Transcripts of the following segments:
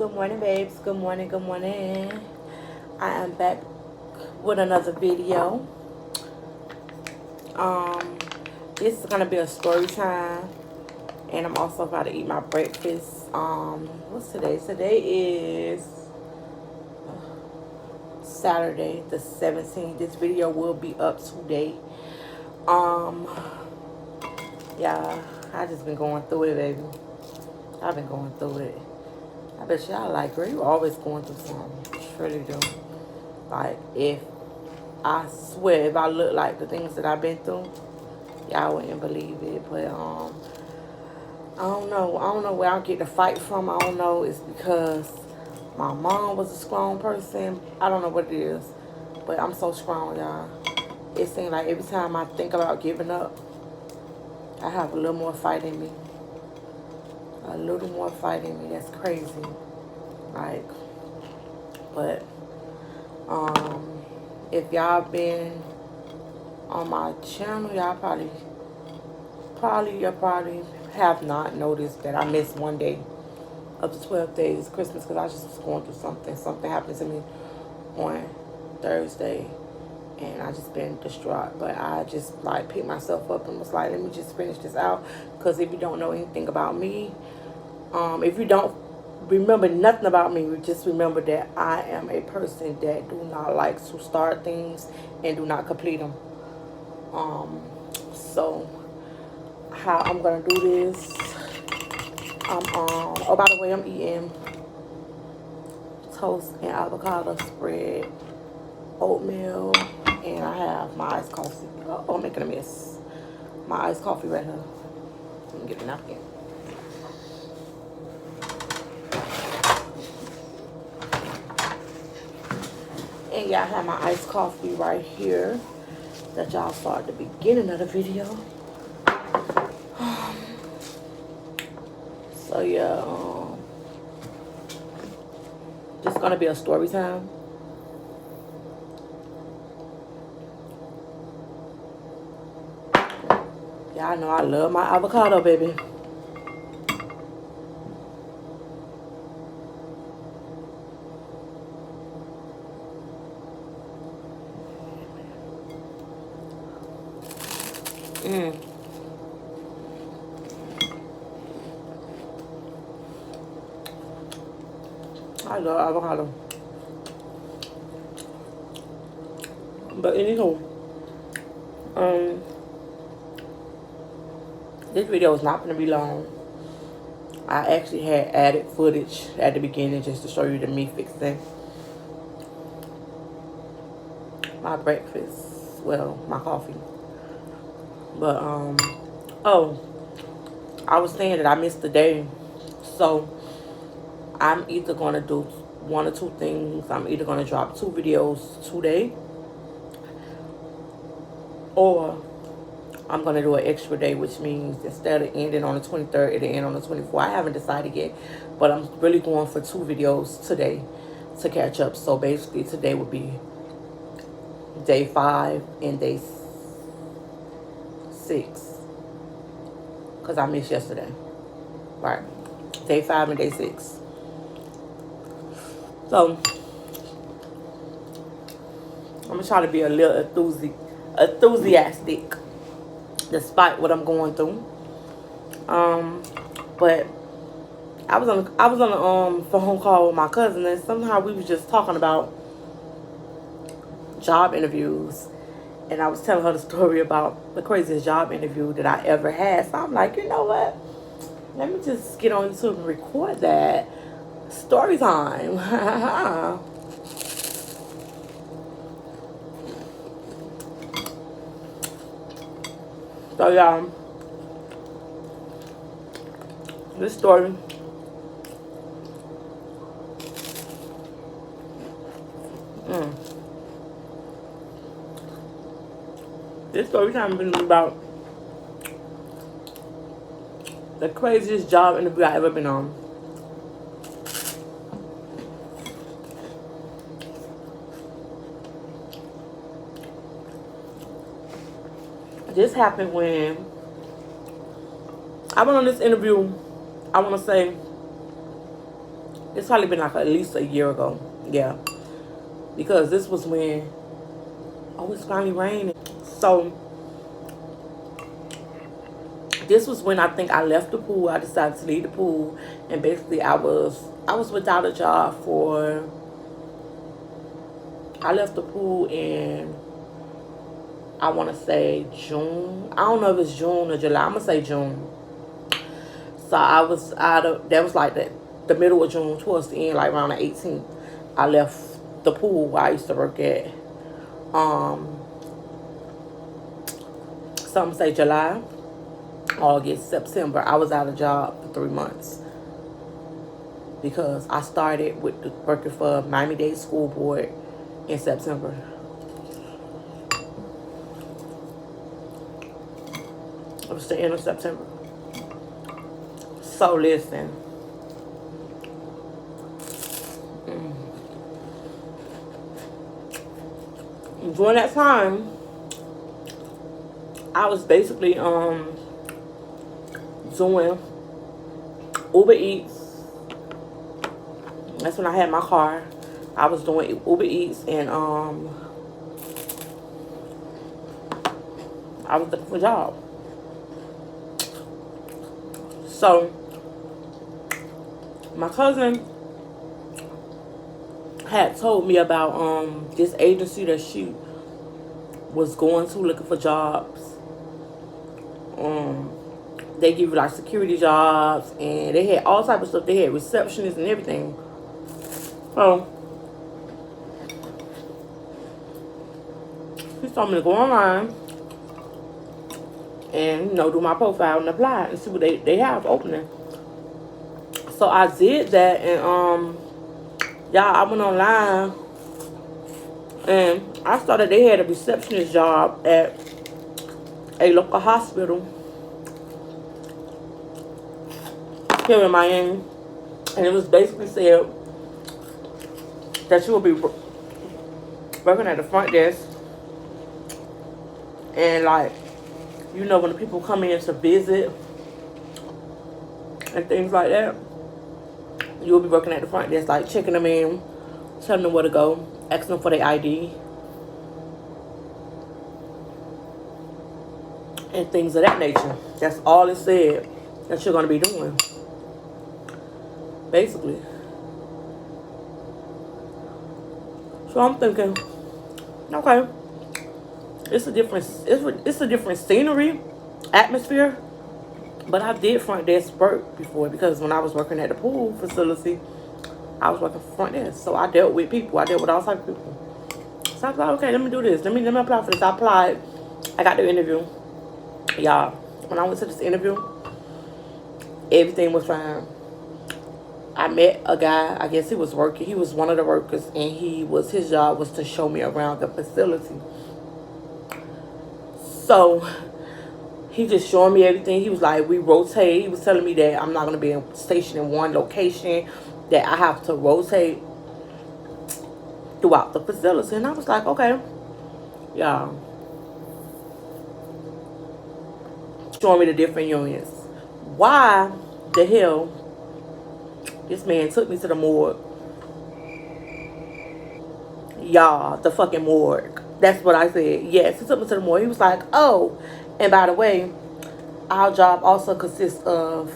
Good morning, babes. Good morning, good morning. I am back with another video. This is gonna be a story time, and I'm also about to eat my breakfast. What's today? Today is Saturday the 17th. This video will be up today. Yeah, I just been going through it, baby. I've been going through it. I bet y'all like, girl, you always going through something. Surely do. Like, I swear, if I look like the things that I've been through, y'all wouldn't believe it. But I don't know. I don't know where I get the fight from. I don't know. It's because my mom was a strong person. I don't know what it is, but I'm so strong, y'all. It seems like every time I think about giving up, I have a little more fight in me. A little more fight in me. That's crazy. Like, but if y'all been on my channel, y'all probably have not noticed that I missed one day of the 12 days Christmas because I just was going through something. Something happened to me on Thursday, and I just been distraught. But I just like picked myself up and was like, let me just finish this out. Because if you don't know anything about me, if you don't remember nothing about me, just remember that I am a person that do not like to start things and do not complete them. So how I'm gonna do this, oh, by the way, I'm eating toast and avocado spread, oatmeal, and I have my iced coffee. Oh, I'm making a mess. My iced coffee right here. Let me get a napkin. And y'all have my iced coffee right here that y'all saw at the beginning of the video. So yeah, just gonna be a story time. Y'all know I love my avocado, baby. I love avocado. But anywho, this video is not going to be long. I actually had added footage at the beginning just to show you the me fixing my breakfast. Well, my coffee. But, oh, I was saying that I missed the day. So, I'm either going to do one or two things. I'm either going to drop 2 videos today, or I'm going to do an extra day, which means instead of ending on the 23rd, it'll end on the 24th. I haven't decided yet, but I'm really going for 2 videos today to catch up. So basically today would be day 5 and day 6, because I missed yesterday. Right. Day 5 and day 6. So I'm going to try to be a little enthusiastic despite what I'm going through. But I was on a phone call with my cousin, and somehow we was just talking about job interviews, and I was telling her the story about the craziest job interview that I ever had. So I'm like, you know what? Let me just get on YouTube and record that. Story time. So yeah, this story this story time been about the craziest job interview I ever been on. This happened when I went on this interview, I want to say It's probably been like at least a year ago. Yeah. Because this was when, oh, it's finally raining. So, this was when I think I left the pool. I decided to leave the pool. And basically I was without a job for, I left the pool in, I want to say June. I don't know if it's June or July. I'm going to say June. So I was out of, that was like the middle of June, towards the end, like around the 18th. I left the pool where I used to work at. Some say July, August, September. I was out of job for 3 months. Because I started with working for Miami-Dade School Board in September. It was the end of September. So listen. During that time, I was basically doing Uber Eats. That's when I had my car. I was doing Uber Eats and I was looking for a job. So my cousin had told me about this agency that she was going to looking for jobs. They give you like security jobs, and they had all type of stuff. They had receptionists and everything. So he told me to go online and, you know, do my profile and apply and see what they have opening. So I did that, and y'all, I went online and I started. They had a receptionist job at a local hospital here in Miami, and it was basically said that you will be working at the front desk, and like, you know, when the people come in to visit and things like that, you'll be working at the front desk, like checking them in, telling them where to go, asking them for their ID and things of that nature. That's all it said that you're going to be doing, basically. So I'm thinking, okay, it's a different scenery, atmosphere. But I did front desk work before, because when I was working at the pool facility, I was working front desk. So I dealt with people. I dealt with all types of people. So I was like, okay, let me do this. Let me apply for this. I applied. I got the interview. Y'all, when I went to this interview, everything was fine. I met a guy. I guess he was working. He was one of the workers, and his job was to show me around the facility. So he just showing me everything. He was like, we rotate. He was telling me that I'm not going to be stationed in one location, that I have to rotate throughout the facility. And I was like, okay. Yeah. Showing me the different units. Why the hell this man took me to the morgue? Y'all, the fucking morgue. That's what I said. Yes, he took me to the morgue. He was like, oh, and by the way, our job also consists of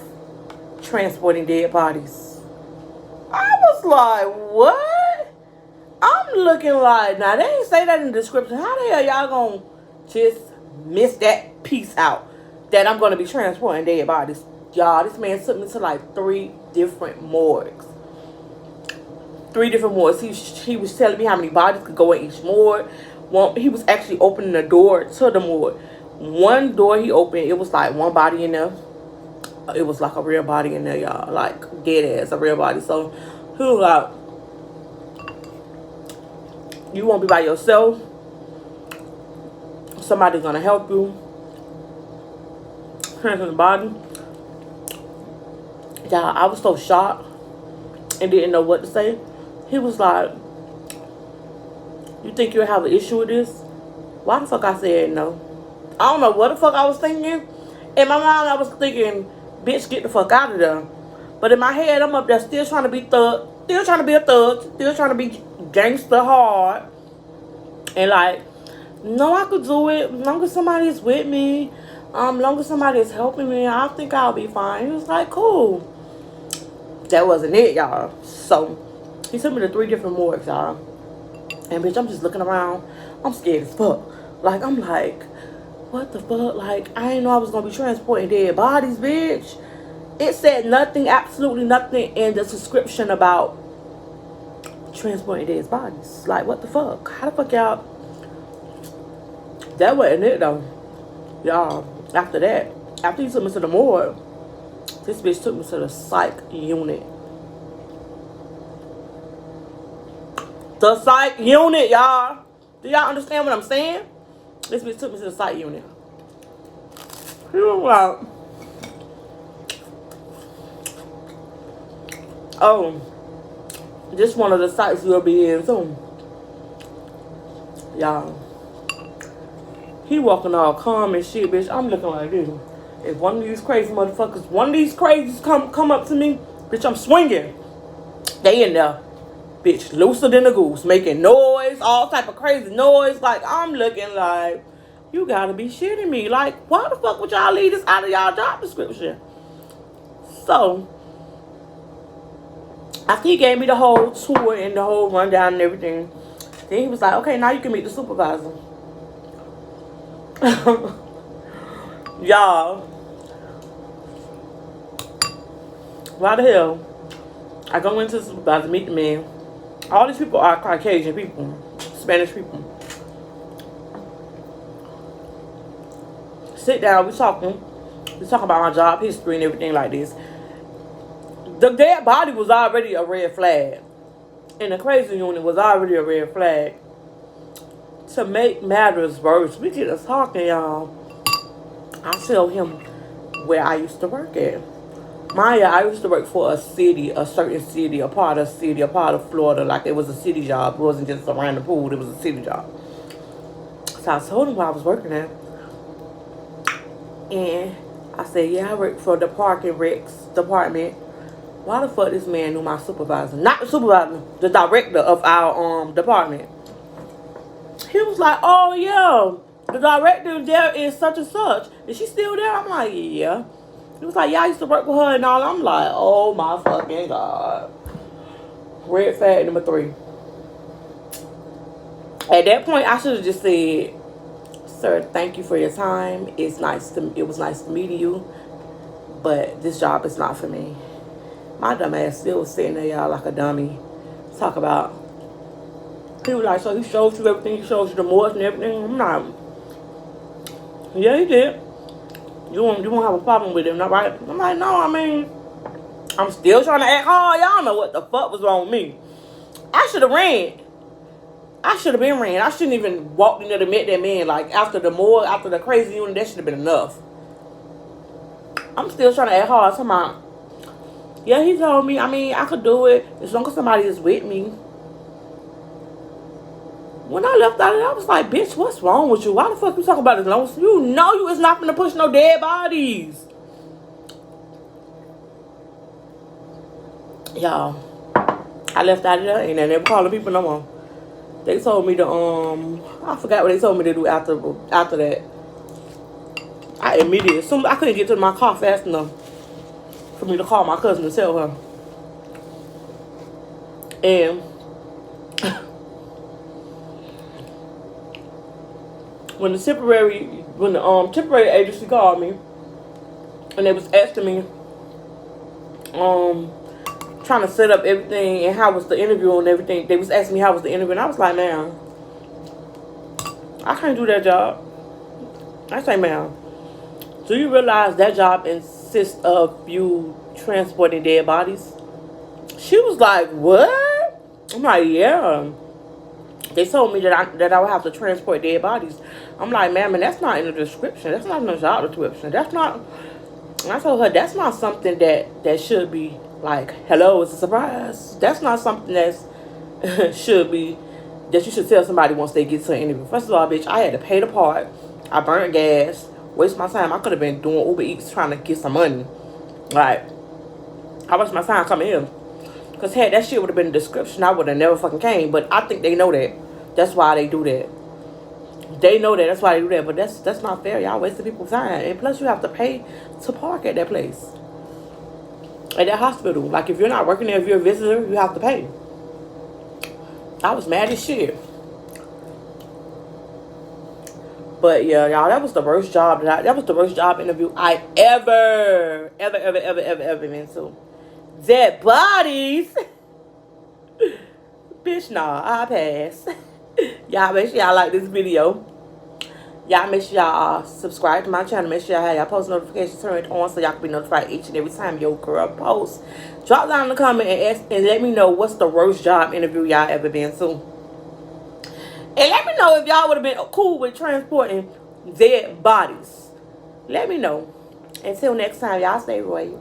transporting dead bodies. I was like, what? I'm looking like, now they ain't say that in the description. How the hell y'all gonna just miss that piece out? That I'm gonna be transporting dead bodies. Y'all, this man took me to like 3 different morgues. 3 different morgues. He was telling me how many bodies could go in each morgue. He was actually opening the door to the morgue. One door he opened, it was like one body in there. It was like a real body in there, y'all. Like, dead ass, a real body. So, he was like, you won't be by yourself. Somebody's gonna help you. Transfer the body. Y'all, I was so shocked and didn't know what to say. He was like, you think you'll have an issue with this? Why the fuck I said no? I don't know what the fuck I was thinking. In my mind, I was thinking, bitch, get the fuck out of there. But in my head, I'm up there still trying to be thug. Still trying to be a thug. Still trying to be gangster hard. And like, no, I could do it. As long as somebody is with me. As long as somebody is helping me, I think I'll be fine. He was like, cool. That wasn't it, y'all. So, he took me to 3 different morgues, y'all. And bitch, I'm just looking around. I'm scared as fuck. Like, I'm like, what the fuck? Like, I didn't know I was going to be transporting dead bodies, bitch. It said nothing, absolutely nothing in the description about transporting dead bodies. Like, what the fuck? How the fuck y'all? That wasn't it, though. Y'all, after that, after he took me to the morgue, this bitch took me to the psych unit. The psych unit, y'all. Do y'all understand what I'm saying? This bitch took me to the psych unit. He was like, oh, this one of the sites you'll be in soon. Y'all. He walking all calm and shit, bitch. I'm looking like this. If one of these crazy motherfuckers, one of these crazies come up to me, bitch, I'm swinging. They in there, bitch, looser than a goose, making noise, all type of crazy noise. Like, I'm looking like, you gotta be shitting me. Like, why the fuck would y'all leave this out of y'all job description? So, after he gave me the whole tour and the whole rundown and everything, then he was like, okay, now you can meet the supervisor. Y'all, why the hell I go into the supervisor, meet the man. All these people are Caucasian people, Spanish people. Sit down, we talk about my job history and everything like this. The dead body was already a red flag, and the crazy unit was already a red flag. To make matters worse, we get us talking, y'all. I tell him where I used to work at. I used to work for a city, a certain city, a part of Florida. Like, it was a city job. It wasn't just around the pool. It was a city job. So I told him where I was working at. And I said, yeah, I work for the Park and Recs department. Why the fuck this man knew my supervisor? Not the supervisor, the director of our department. He was like, oh, yeah, the director there is such and such. Is she still there? I'm like, yeah. He was like, yeah, I used to work with her and all. I'm like, oh, my fucking God. Red flag number 3. At that point, I should have just said, sir, thank you for your time. It was nice to meet you, but this job is not for me. My dumb ass still was sitting there, y'all, like a dummy. Talk about. He was like, so he showed you everything. He showed you the morals and everything. I'm not. Yeah, he did. You won't have a problem with him, not right? I'm like, no, I mean, I'm still trying to act hard. Y'all know what the fuck was wrong with me. I should have ran. I should have been ran. I shouldn't even walked in there to meet that man. Like, after the crazy unit, that should have been enough. I'm still trying to act hard. Talking about, yeah, he told me, I mean, I could do it as long as somebody is with me. When I left out of it, I was like, bitch, what's wrong with you? Why the fuck you talking about as long as you know you is not gonna push no dead bodies? Y'all, I left out of there and I never calling people no more. They told me to, I forgot what they told me to do after that. I couldn't get to my car fast enough for me to call my cousin and tell her. And when the temporary agency called me and they was asking me, trying to set up everything and how was the interview and everything, they was asking me how was the interview, and I was like, man, I can't do that job. I say, ma'am, do you realize that job consists of you transporting dead bodies? She was like, what? I'm like, yeah. They told me that I would have to transport dead bodies. I'm like, ma'am, and that's not in the description. That's not in the job description. That's not. And I told her that's not something that should be like, hello, it's a surprise. That's not something that you should tell somebody once they get to an interview. First of all, bitch, I had to pay the part. I burned gas, waste my time. I could have been doing Uber Eats trying to get some money. Like, I watched my sign coming in. Because had that shit would have been in the description, I would have never fucking came. But I think they know that. That's why they do that. They know that. That's why they do that. But that's not fair. Y'all wasting people's time. And plus, you have to pay to park at that place. At that hospital. Like, if you're not working there, if you're a visitor, you have to pay. I was mad as shit. But yeah, y'all, that was the worst job that was the worst job interview I ever been to. Dead bodies. Bitch, nah, I pass. Y'all make sure y'all like this video. Y'all make sure y'all subscribe to my channel. Make sure y'all have y'all post notifications turned on so y'all can be notified each and every time your girl posts. Drop down in the comment and let me know what's the worst job interview y'all ever been to. And let me know if y'all would have been cool with transporting dead bodies. Let me know. Until next time, y'all stay royal.